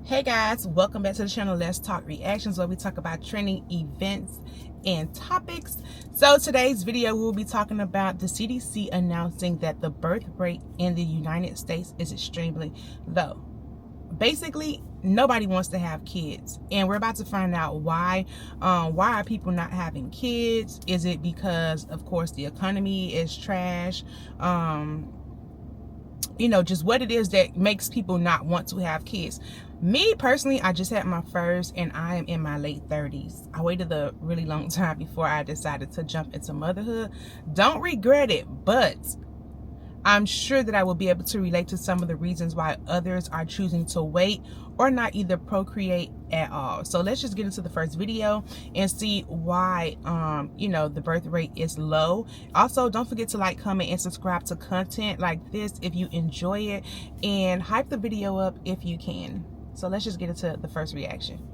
Hey guys, welcome back to the channel. Let's Talk Reactions, where we talk about trending events and topics. So today's video we'll be talking about the CDC announcing that the birth rate in the United States is extremely low. Basically, nobody wants to have kids, and we're about to find out why. Why are people not having kids? Is it because, of course, the economy is trash? Just what it is that makes people not want to have kids. Me personally, I just had my first and I am in my late 30s. I waited a really long time before I decided to jump into motherhood. Don't regret it, but I'm sure that I will be able to relate to some of the reasons why others are choosing to wait or not either procreate at all. So let's just get into the first video and see why the birth rate is low. Also, don't forget to like, comment, and subscribe to content like this if you enjoy it, and hype the video up if you can. So let's just get into the first reaction.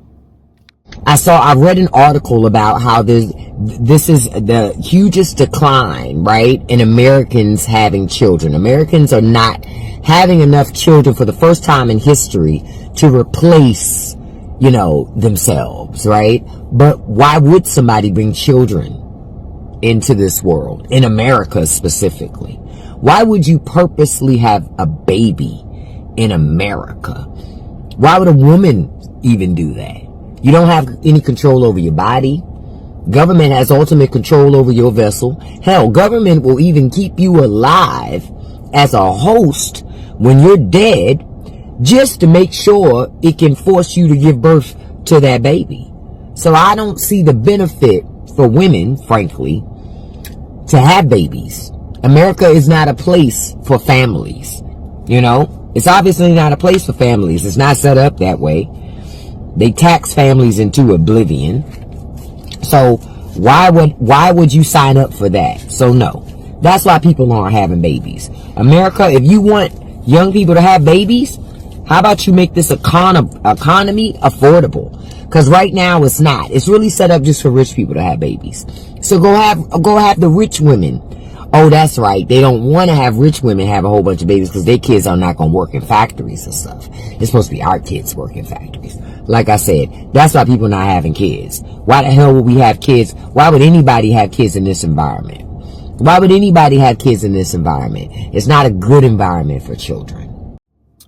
I read an article about how this is the hugest decline, right, in Americans having children. Americans are not having enough children for the first time in history to replace, themselves, right? But why would somebody bring children into this world, in America specifically? Why would you purposely have a baby in America? Why would a woman even do that? You don't have any control over your body. Government has ultimate control over your vessel. Hell, government will even keep you alive as a host when you're dead, just to make sure it can force you to give birth to that baby. So I don't see the benefit for women, frankly, to have babies. America is not a place for families. It's obviously not a place for families. It's not set up that way. They tax families into oblivion. So why would you sign up for that? So no, that's why people aren't having babies. America, if you want young people to have babies, how about you make this economy affordable? Because right now it's not. It's really set up just for rich people to have babies. So go have the rich women. Oh, that's right. They don't want to have rich women have a whole bunch of babies because their kids are not going to work in factories and stuff. It's supposed to be our kids work in factories. Like I said, that's why people are not having kids. Why the hell would we have kids? Why would anybody have kids in this environment? Why would anybody have kids in this environment? It's not a good environment for children.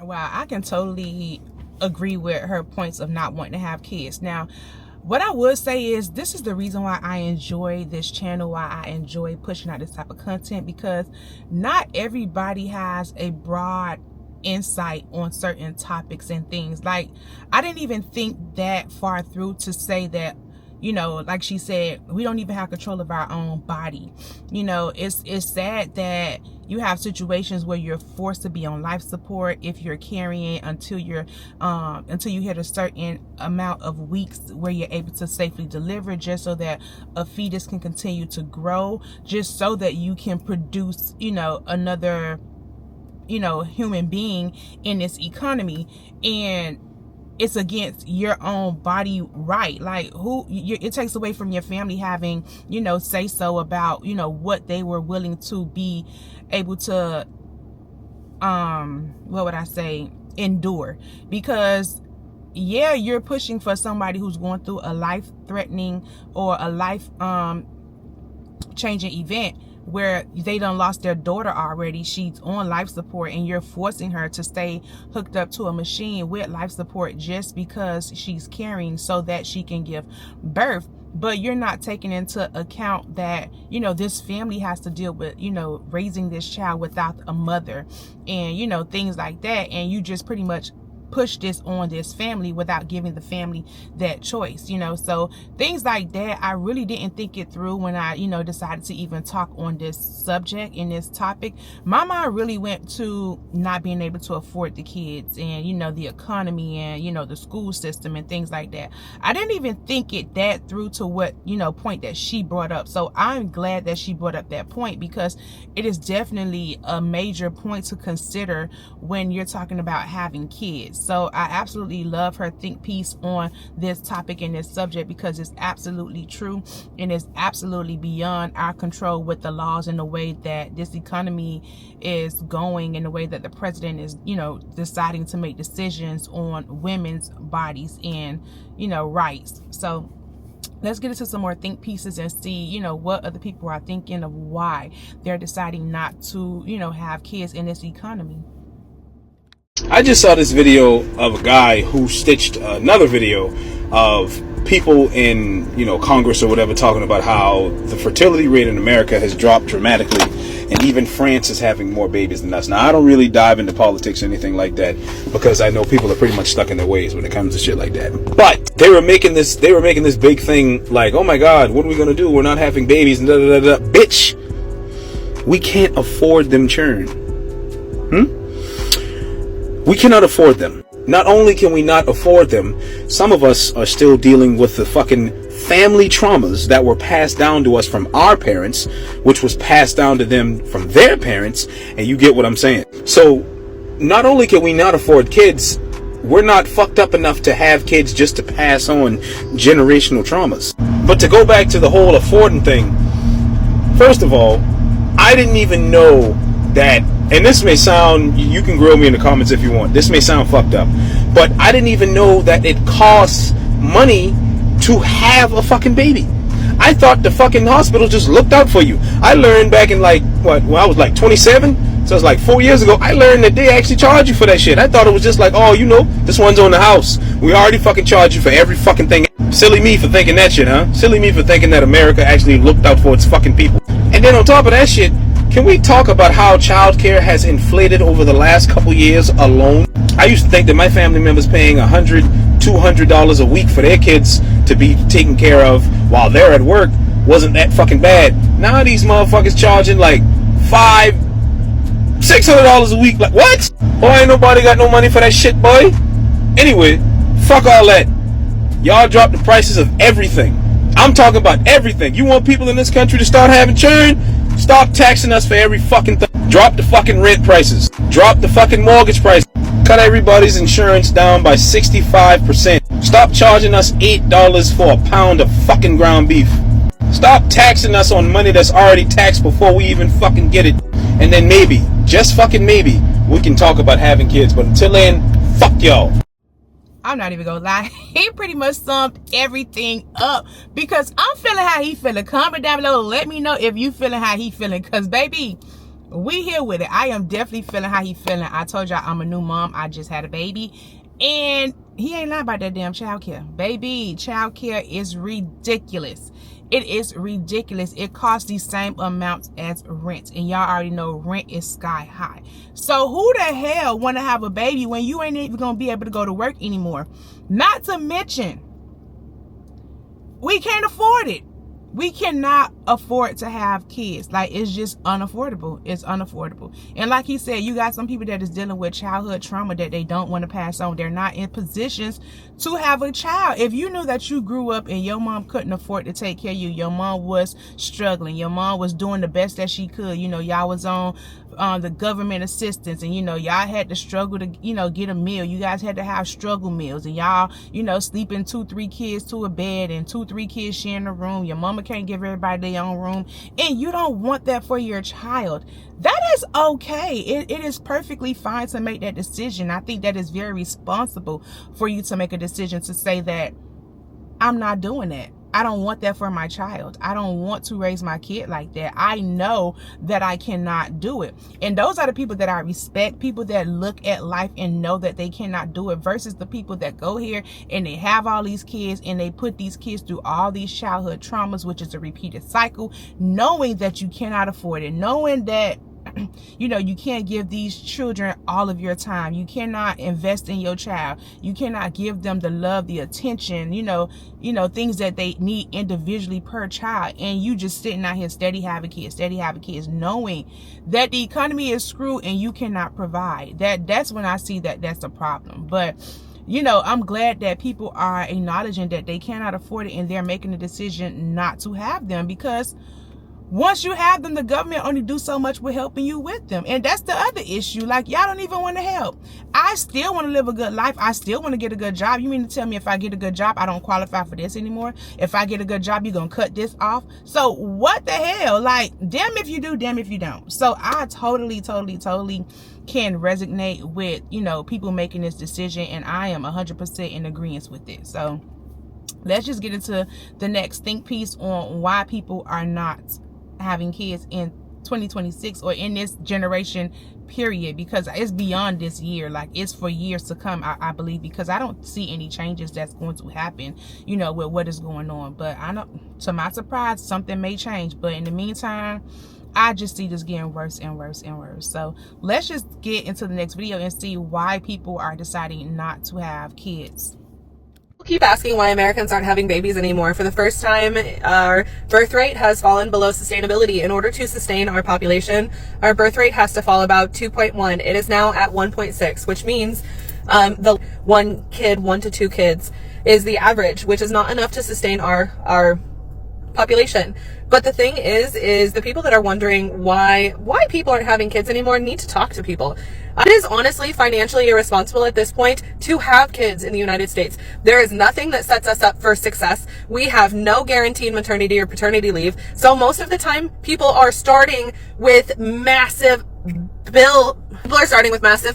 Wow, I can totally agree with her points of not wanting to have kids. Now, what I would say is this is the reason why I enjoy this channel, why I enjoy pushing out this type of content, because not everybody has a broad insight on certain topics and things. Like, I didn't even think that far through to say that, like she said, we don't even have control of our own body. It's sad that you have situations where you're forced to be on life support if you're carrying until you hit a certain amount of weeks where you're able to safely deliver, just so that a fetus can continue to grow, just so that you can produce, another, human being in this economy. And it's against your own body right. Like, it takes away from your family having, say so about, what they were willing to be able to, what would I say, endure. Because yeah, you're pushing for somebody who's going through a life-threatening or a life changing event where they done lost their daughter already. She's on life support, and you're forcing her to stay hooked up to a machine with life support just because she's carrying so that she can give birth. But you're not taking into account that, this family has to deal with, raising this child without a mother and, things like that. And you just pretty much push this on this family without giving the family that choice. So things like that, I really didn't think it through when I decided to even talk on this subject in this topic. My mind really went to not being able to afford the kids and the economy and the school system and things like that. I didn't even think it that through to what point that she brought up. So I'm glad that she brought up that point, because it is definitely a major point to consider when you're talking about having kids. So I absolutely love her think piece on this topic and this subject, because it's absolutely true and it's absolutely beyond our control with the laws and the way that this economy is going and the way that the president is, you know, deciding to make decisions on women's bodies and, you know, rights. So let's get into some more think pieces and see, you know, what other people are thinking of why they're deciding not to, you know, have kids in this economy. I just saw this video of a guy who stitched another video of people in, you know, Congress or whatever talking about how the fertility rate in America has dropped dramatically, and even France is having more babies than us. Now, I don't really dive into politics or anything like that, because I know people are pretty much stuck in their ways when it comes to shit like that. But they were making this big thing like, oh my God, what are we gonna do? We're not having babies and da da da da. Bitch, we can't afford them churn. We cannot afford them. Not only can we not afford them, some of us are still dealing with the fucking family traumas that were passed down to us from our parents, which was passed down to them from their parents, and you get what I'm saying. So, not only can we not afford kids, we're not fucked up enough to have kids just to pass on generational traumas. But to go back to the whole affording thing, first of all, I didn't even know that, and this may sound, you can grill me in the comments if you want, this may sound fucked up, but I didn't even know that it costs money to have a fucking baby. I thought the fucking hospital just looked out for you. I learned back in like, when I was like 27, so it's like 4 years ago, I learned that they actually charge you for that shit. I thought it was just like, oh, you know, this one's on the house. We already fucking charge you for every fucking thing. Silly me for thinking that shit, huh? Silly me for thinking that America actually looked out for its fucking people. And then on top of that shit, can we talk about how childcare has inflated over the last couple years alone? I used to think that my family members paying $100, $200 a week for their kids to be taken care of while they're at work wasn't that fucking bad. Now these motherfuckers charging like $500, $600 a week. Like, what? Boy, ain't nobody got no money for that shit, boy. Anyway, fuck all that. Y'all drop the prices of everything. I'm talking about everything. You want people in this country to start having churn? Stop taxing us for every fucking thing. Drop the fucking rent prices. Drop the fucking mortgage price. Cut everybody's insurance down by 65%. Stop charging us $8 for a pound of fucking ground beef. Stop taxing us on money that's already taxed before we even fucking get it. And then maybe, just fucking maybe, we can talk about having kids. But until then, fuck y'all. I'm not even gonna lie, he pretty much summed everything up, because I'm feeling how he feeling. Comment down below, let me know if you feeling how he feeling, because baby, we here with it. I am definitely feeling how he feeling. I told y'all I'm a new mom. I just had a baby, and he ain't lying about that damn childcare. Baby, childcare is ridiculous. It is ridiculous. It costs the same amount as rent, and y'all already know rent is sky high. So who the hell want to have a baby when you ain't even gonna be able to go to work anymore? Not to mention, we can't afford it. We cannot afford to have kids. Like, it's just unaffordable. It's unaffordable. And like he said, you got some people that is dealing with childhood trauma that they don't want to pass on. They're not in positions to have a child. If you knew that you grew up and your mom couldn't afford to take care of you, your mom was struggling, your mom was doing the best that she could, you know, y'all was on the government assistance, and you know, y'all had to struggle to, you know, get a meal. You guys had to have struggle meals, and y'all, you know, sleeping 2-3 kids to a bed and 2-3 kids sharing a room. Your mama can't give everybody their own room, and you don't want that for your child. That is okay. It is perfectly fine to make that decision. I think that is very responsible for you to make a decision to say that I'm not doing that. I don't want that for my child. I don't want to raise my kid like that. I know that I cannot do it. And those are the people that I respect, people that look at life and know that they cannot do it, versus the people that go here and they have all these kids and they put these kids through all these childhood traumas, which is a repeated cycle, knowing that you cannot afford it, knowing that, you know, you can't give these children all of your time. You cannot invest in your child. You cannot give them the love, the attention, you know, things that they need individually per child. And you just sitting out here steady having kids, knowing that the economy is screwed and you cannot provide. That's when I see that that's a problem. But you know, I'm glad that people are acknowledging that they cannot afford it and they're making a decision not to have them, because once you have them, the government only do so much with helping you with them. And that's the other issue. Like, y'all don't even want to help. I still want to live a good life. I still want to get a good job. You mean to tell me if I get a good job, I don't qualify for this anymore? If I get a good job, you're going to cut this off? So what the hell? Like, damn if you do, damn if you don't. So I totally can resonate with, you know, people making this decision. And I am 100% in agreement with it. So let's just get into the next think piece on why people are not having kids in 2026 or in this generation period, because it's beyond this year. Like, it's for years to come, I believe, because I don't see any changes that's going to happen, you know, with what is going on. But I know, to my surprise, something may change. But in the meantime, I just see this getting worse and worse and worse. So let's just get into the next video and see why people are deciding not to have kids. Keep asking why Americans aren't having babies anymore. For the first time, our birth rate has fallen below sustainability. In order to sustain our population, our birth rate has to fall about 2.1. It is now at 1.6, which means the 1 to 2 kids is the average, which is not enough to sustain our population. But the thing is the people that are wondering why people aren't having kids anymore need to talk to people. It is honestly financially irresponsible at this point to have kids in the United States. There is nothing that sets us up for success. We have no guaranteed maternity or paternity leave. So most of the time, people are starting with massive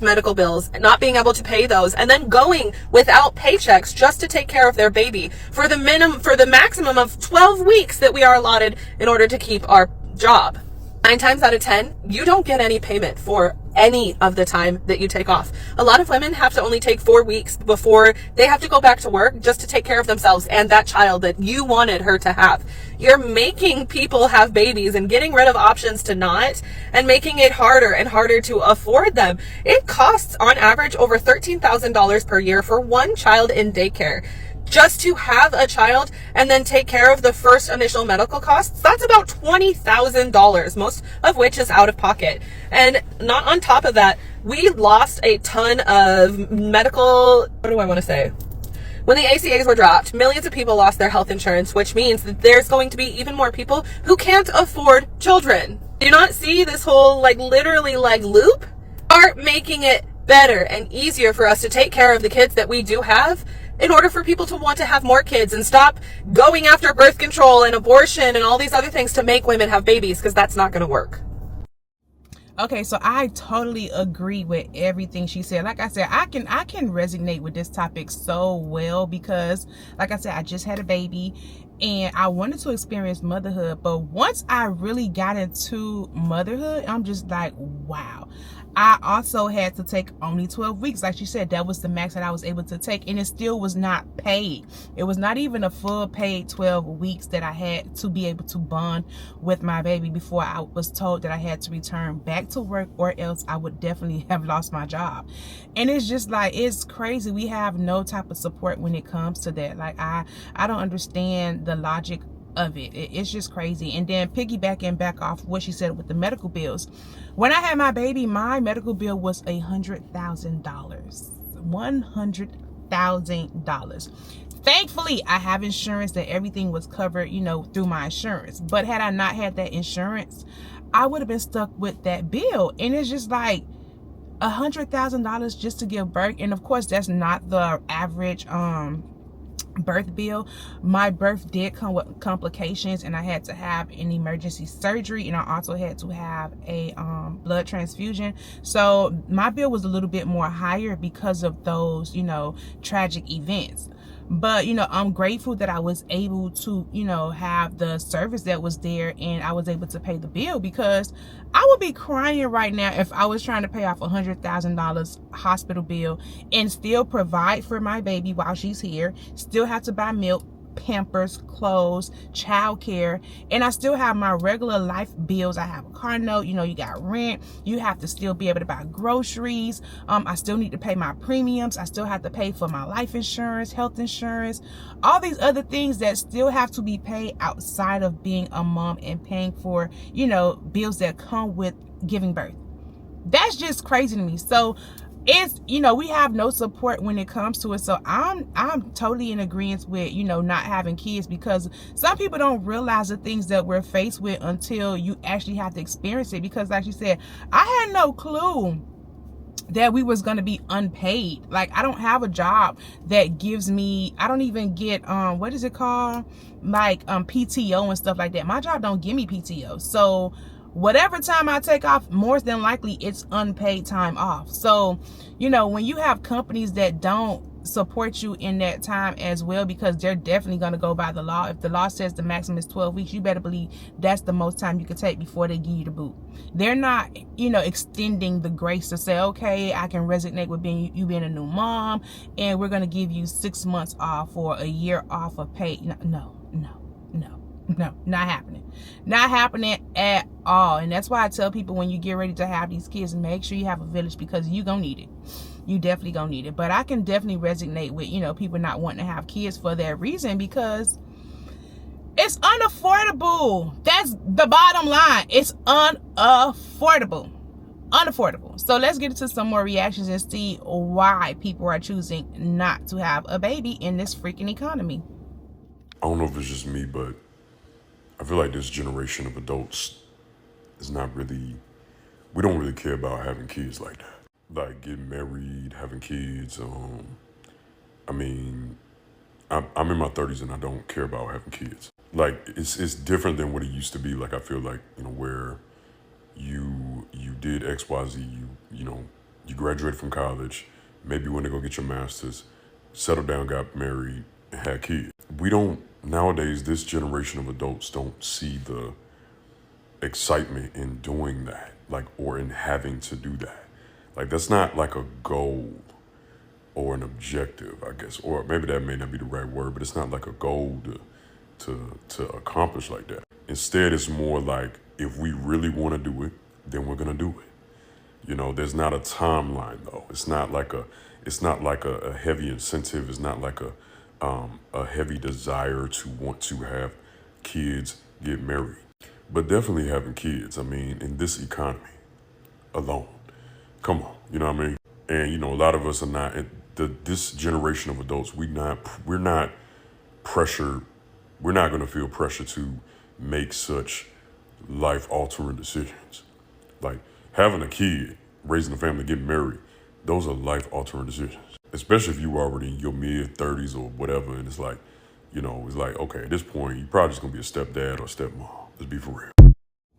medical bills, not being able to pay those, and then going without paychecks just to take care of their baby for the maximum of 12 weeks that we are allotted in order to keep our job. 9 times out of 10, you don't get any payment for any of the time that you take off. A lot of women have to only take 4 weeks before they have to go back to work just to take care of themselves and that child that you wanted her to have. You're making people have babies and getting rid of options to not, and making it harder and harder to afford them. It costs on average over $13,000 per year for one child in daycare. Just to have a child and then take care of the first initial medical costs, that's about $20,000, most of which is out of pocket. And not on top of that, we lost a ton of medical, when the ACAs were dropped, millions of people lost their health insurance, which means that there's going to be even more people who can't afford children. Do you not see this whole literally loop? Are making it better and easier for us to take care of the kids that we do have, in order for people to want to have more kids and stop going after birth control and abortion and all these other things to make women have babies, because that's not going to work. Okay, so I totally agree with everything she said. Like I said, I can resonate with this topic so well, because like I said, I just had a baby and I wanted to experience motherhood. But once I really got into motherhood, I'm just like, wow. I also had to take only 12 weeks. Like she said, that was the max that I was able to take, and it still was not paid. It was not even a full paid 12 weeks that I had to be able to bond with my baby before I was told that I had to return back to work, or else I would definitely have lost my job. And it's just like, it's crazy. We have no type of support when it comes to that. Like, I don't understand the logic of it. It's just crazy. And then piggybacking back off what she said with the medical bills, when I had my baby, my medical bill was $100,000. $100,000. Thankfully, I have insurance that everything was covered, you know, through my insurance. But had I not had that insurance, I would have been stuck with that bill. And it's just like $100,000 just to give birth. And of course, that's not the average birth bill. My birth did come with complications, and I had to have an emergency surgery, and I also had to have a blood transfusion. So my bill was a little bit more higher because of those, you know, tragic events. But, you know, I'm grateful that I was able to, you know, have the service that was there, and I was able to pay the bill, because I would be crying right now if I was trying to pay off $100,000 hospital bill and still provide for my baby while she's here, still have to buy milk, Pampers, clothes, childcare, and I still have my regular life bills. I have a car note, you know, you got rent, you have to still be able to buy groceries. I still need to pay my premiums. I still have to pay for my life insurance, health insurance, all these other things that still have to be paid outside of being a mom and paying for, you know, bills that come with giving birth. That's just crazy to me. So it's, you know, we have no support when it comes to it. So I'm totally in agreement with, you know, not having kids, because some people don't realize the things that we're faced with until you actually have to experience it. Because like you said, I had no clue that we was going to be unpaid. Like, I don't have a job that gives me, I don't even get what is it called, like PTO and stuff like that. My job don't give me PTO. So whatever time I take off, more than likely it's unpaid time off. So, you know, when you have companies that don't support you in that time as well, because they're definitely going to go by the law. If the law says the maximum is 12 weeks, you better believe that's the most time you can take before they give you the boot. They're not, you know, extending the grace to say, okay, I can resonate with you being a new mom, and we're going to give you 6 months off or a year off of pay. No, not happening. Not happening at all. And that's why I tell people, when you get ready to have these kids, make sure you have a village, because you gonna need it. You definitely gonna need it. But I can definitely resonate with, you know, people not wanting to have kids for that reason, because it's unaffordable. That's the bottom line. It's unaffordable. So let's get into some more reactions and see why people are choosing not to have a baby in this freaking economy. I don't know if it's just me, but I feel like this generation of adults is not really, we don't really care about having kids like that. Like getting married, having kids. I mean, I'm in my 30s and I don't care about having kids. Like, it's different than what it used to be. Like, I feel like, you know, where you did X, Y, Z, you know, you graduated from college, maybe went to go get your master's, settled down, got married, and had kids. We don't, nowadays, this generation of adults don't see the excitement in doing that, like, or in having to do that. Like, that's not like a goal or an objective, I guess, or maybe that may not be the right word, but it's not like a goal to accomplish like that. Instead, it's more like, if we really want to do it, then we're gonna do it. You know, there's not a timeline though. It's not like a heavy incentive. It's not like a heavy desire to want to have kids, get married, but definitely having kids. I mean, in this economy alone, come on, you know what I mean? And you know, a lot of us are not, this generation of adults, we're not pressured. We're not going to feel pressure to make such life-altering decisions. Like having a kid, raising a family, getting married, those are life-altering decisions. Especially if you already in your mid-30s or whatever, and it's like, you know, it's like, okay, at this point, you're probably just going to be a stepdad or stepmom. Let's be for real.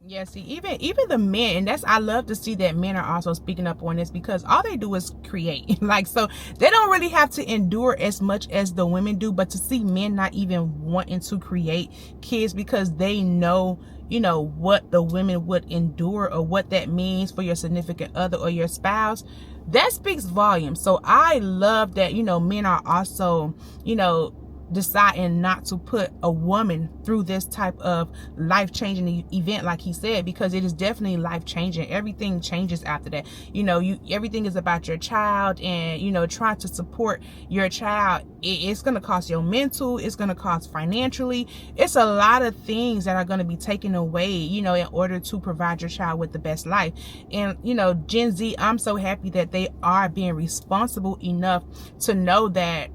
Yeah, see, even the men, and I love to see that men are also speaking up on this, because all they do is create. Like, so they don't really have to endure as much as the women do. But to see men not even wanting to create kids because they know, you know, what the women would endure or what that means for your significant other or your spouse, that speaks volumes. So I love that, you know, men are also, you know, deciding not to put a woman through this type of life-changing event, like he said, because it is definitely life-changing. Everything changes after that. You know, everything is about your child, and you know, trying to support your child, it's going to cost your mental, it's going to cost financially. It's a lot of things that are going to be taken away, you know, in order to provide your child with the best life. And you know, Gen Z, I'm so happy that they are being responsible enough to know that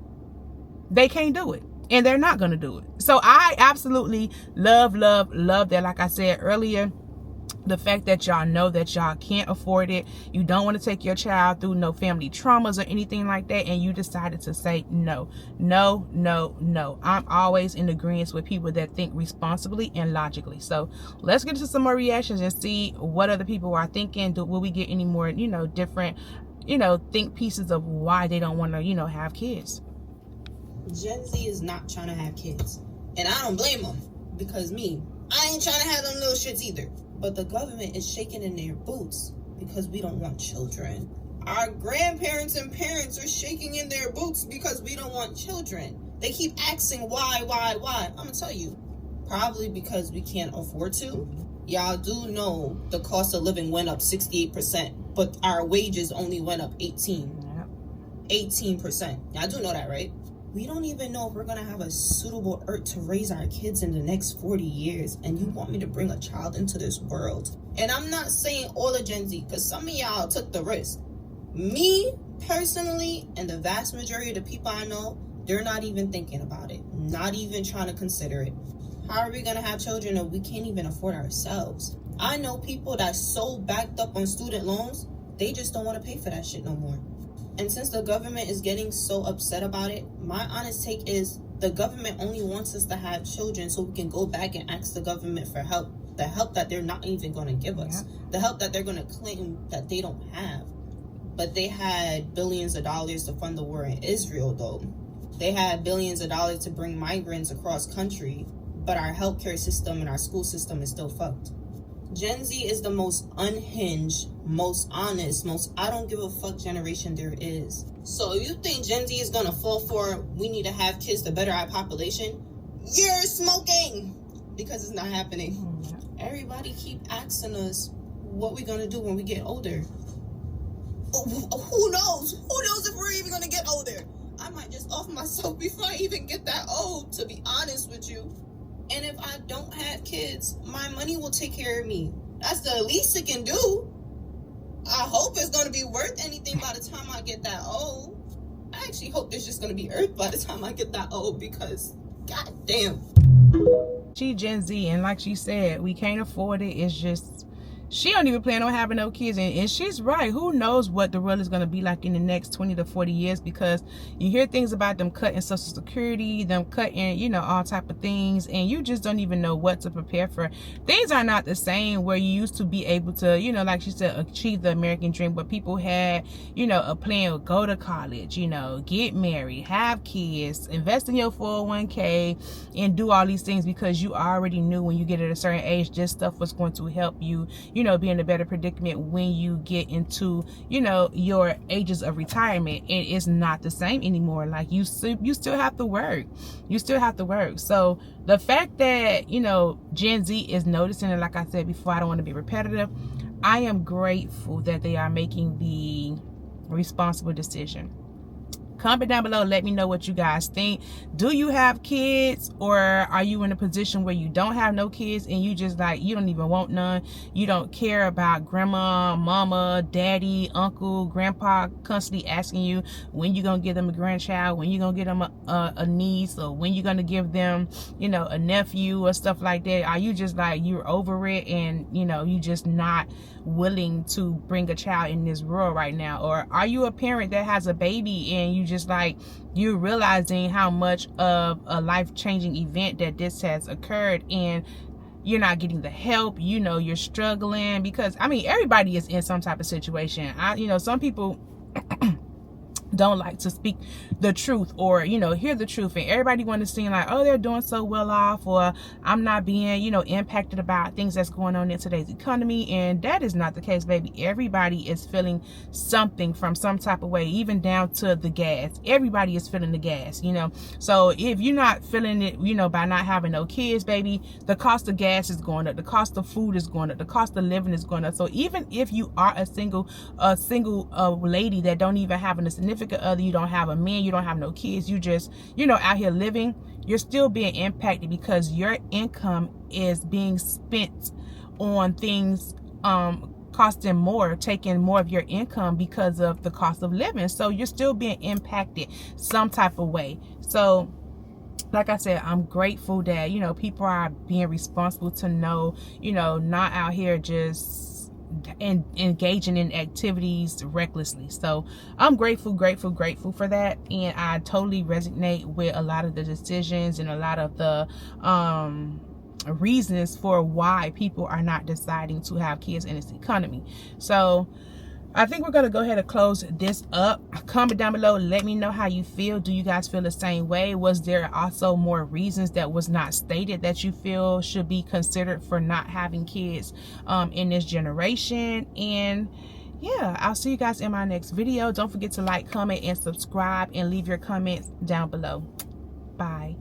they can't do it, and they're not going to do it. So I absolutely love that. Like I said earlier, the fact that y'all know that y'all can't afford it, you don't want to take your child through no family traumas or anything like that, and you decided to say no. I'm always in agreement with people that think responsibly and logically. So let's get into some more reactions and see what other people are thinking. Will we get any more, you know, different, you know, think pieces of why they don't want to, you know, have kids? Gen Z is not trying to have kids, and I don't blame them, because I ain't trying to have them little shits either. But the government is shaking in their boots because we don't want children. Our grandparents and parents are shaking in their boots because we don't want children. They keep asking why. I'm gonna tell you, probably because we can't afford to. Y'all do know the cost of living went up 68%, but our wages only went up 18%. Y'all do know that, right? We don't even know if we're going to have a suitable earth to raise our kids in the next 40 years. And you want me to bring a child into this world? And I'm not saying all of Gen Z, because some of y'all took the risk. Me, Personally, and the vast majority of the people I know, they're not even thinking about it, not even trying to consider it. How are we going to have children if we can't even afford ourselves? I know people that's so backed up on student loans, they just don't want to pay for that shit no more. And since the government is getting so upset about it, my honest take is the government only wants us to have children so we can go back and ask the government for help. The help that they're not even going to give us. The help that they're going to claim that they don't have. But they had billions of dollars to fund the war in Israel, though. They had billions of dollars to bring migrants across country, but our healthcare system and our school system is still fucked. Gen Z is the most unhinged, most honest, most I don't give a fuck generation there is. So you think Gen Z is gonna fall for we need to have kids to better our population? You're smoking! Because it's not happening. Everybody keep asking us what we're gonna do when we get older. Who knows? Who knows if we're even gonna get older? I might just off myself before I even get that old, to be honest with you. And if I don't have kids, my money will take care of me. That's the least it can do. I hope it's gonna be worth anything by the time I get that old. I actually hope there's just gonna be earth by the time I get that old, because goddamn. She Gen Z, and like she said, we can't afford it. It's just, she don't even plan on having no kids, and she's right. Who knows what the world is going to be like in the next 20 to 40 years, because you hear things about them cutting Social Security, them cutting, you know, all type of things, and you just don't even know what to prepare for. Things are not the same where you used to be able to, you know, like she said, achieve the American dream, but people had, you know, a plan, go to college, you know, get married, have kids, invest in your 401k, and do all these things because you already knew when you get at a certain age, this stuff was going to help you, you know, be in a better predicament when you get into, you know, your ages of retirement. And it's not the same anymore. Like you still have to work. You still have to work. So the fact that, you know, Gen Z is noticing it, like I said before, I don't want to be repetitive. I am grateful that they are making the responsible decision. Comment down below, let me know what you guys think. Do you have kids, or are you in a position where you don't have no kids and you just like, you don't even want none? You don't care about grandma, mama, daddy, uncle, grandpa constantly asking you when you gonna give them a grandchild, when you gonna give them a niece, or when you gonna give them, you know, a nephew or stuff like that? Are you just like, you're over it and, you know, you just not willing to bring a child in this world right now? Or are you a parent that has a baby and you just like, you're realizing how much of a life-changing event that this has occurred and you're not getting the help, you know, you're struggling? Because I mean, everybody is in some type of situation. You know, some people don't like to speak the truth, or, you know, hear the truth, and everybody want to seem like, oh, they're doing so well off, or I'm not being, you know, impacted about things that's going on in today's economy. And that is not the case, baby. Everybody is feeling something from some type of way, even down to the gas. Everybody is feeling the gas, you know. So if you're not feeling it, you know, by not having no kids, baby, the cost of gas is going up, the cost of food is going up, the cost of living is going up. So even if you are a single lady that don't even have a significant other, you don't have a man, you don't have no kids, you just, you know, out here living, you're still being impacted because your income is being spent on things costing more, taking more of your income because of the cost of living. So you're still being impacted some type of way. So like I said, I'm grateful that, you know, people are being responsible to know, you know, not out here just and engaging in activities recklessly. So I'm grateful for that, and I totally resonate with a lot of the decisions and a lot of the reasons for why people are not deciding to have kids in this economy. So I think we're going to go ahead and close this up. Comment down below, let me know how you feel. Do you guys feel the same way? Was there also more reasons that was not stated that you feel should be considered for not having kids in this generation? And yeah, I'll see you guys in my next video. Don't forget to like, comment, and subscribe, and leave your comments down below. Bye.